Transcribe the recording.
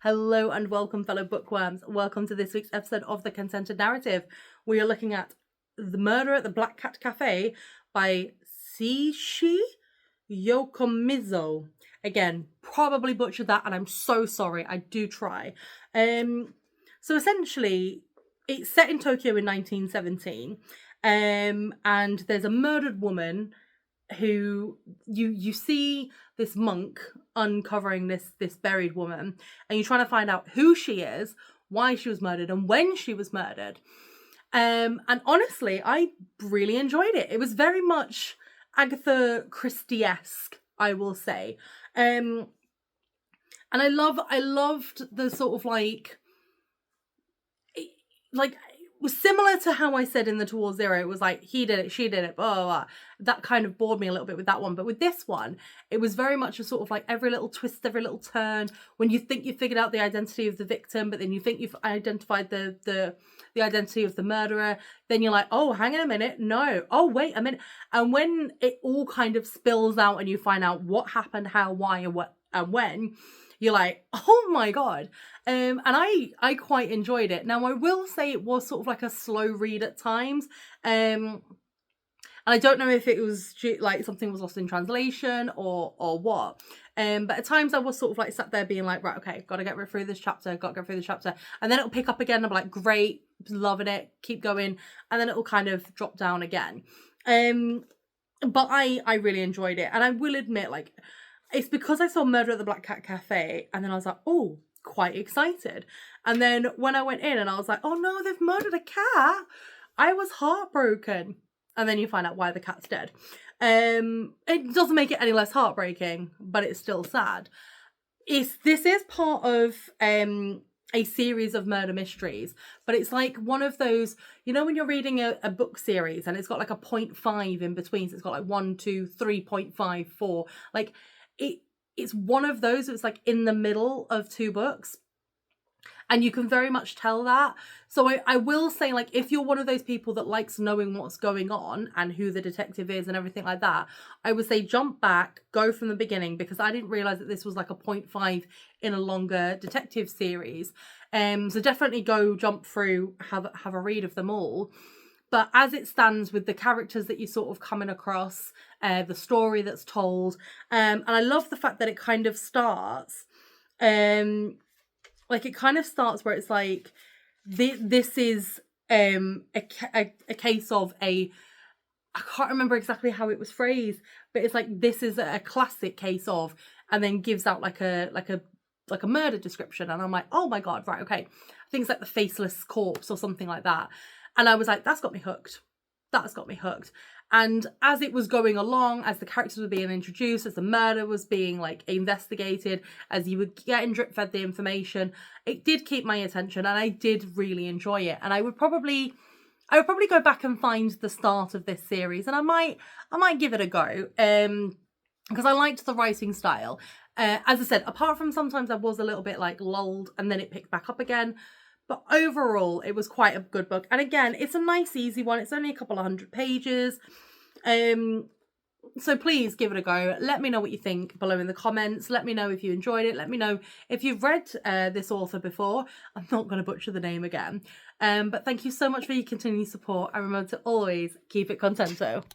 Hello and welcome, fellow bookworms. Welcome to this week's episode of The Contented Narrative. We are looking at The Murder at the Black Cat Cafe by Seishi Yokomizo. Again, probably butchered that, and I'm so sorry. I do try. So essentially, it's set in Tokyo in 1917, and there's a murdered woman who you see this monk uncovering this buried woman, and you're trying to find out who she is, why she was murdered, and when she was murdered. And honestly, I really enjoyed it. It was very much Agatha Christie-esque, I will say. And I loved the sort of like it was similar to how I said in the Towards Zero. It was like, he did it, she did it, blah, blah, blah. That kind of bored me a little bit with that one. But with this one, it was very much a sort of like every little twist, every little turn. When you think you've figured out the identity of the victim, but then you think you've identified the identity of the murderer, then you're like, oh, hang on a minute, no. Oh, wait a minute. And when it all kind of spills out and you find out what happened, how, why, and what and when, you're like, oh my God. And I quite enjoyed it. Now, I will say it was sort of like a slow read at times. And I don't know if it was like something was lost in translation or what. But at times I was sort of like sat there being like, right, okay, got to get through this chapter, And then it'll pick up again. I'm like, great, loving it, keep going. And then it'll kind of drop down again. But I really enjoyed it. And I will admit, like, it's because I saw Murder at the Black Cat Cafe, and then I was like, oh, quite excited. And then when I went in and I was like, oh no, they've murdered a cat, I was heartbroken. And then you find out why the cat's dead. It doesn't make it any less heartbreaking, but it's still sad. This is part of a series of murder mysteries, but it's like one of those, you know, when you're reading a book series and it's got like a 0.5 in between, so it's got like 1, 2, 3.5, 4, like it's one of those. It's like in the middle of two books, and you can very much tell that. So I will say, like, if you're one of those people that likes knowing what's going on and who the detective is and everything like that, I would say jump back, go from the beginning, because I didn't realize that this was like a 0.5 in a longer detective series. So definitely go jump through, have a read of them all. But as it stands, with the characters that you're sort of coming across, the story that's told, and I love the fact that it kind of starts, like it kind of starts where it's like, this is a case of I can't remember exactly how it was phrased, but it's like, this is a classic case of, and then gives out like a murder description, and I'm like, oh my God, right, okay, things like the faceless corpse or something like that. And I was like, that's got me hooked. And as it was going along, as the characters were being introduced, as the murder was being like investigated, as you were getting drip fed the information, it did keep my attention, and I did really enjoy it. And I would probably go back and find the start of this series, and I might give it a go, because I liked the writing style. As I said, apart from sometimes I was a little bit like lulled and then it picked back up again. But overall, it was quite a good book. And again, it's a nice, easy one. It's only a couple of 100 pages. So please give it a go. Let me know what you think below in the comments. Let me know if you enjoyed it. Let me know if you've read this author before. I'm not going to butcher the name again. But thank you so much for your continued support. And remember to always keep it contento.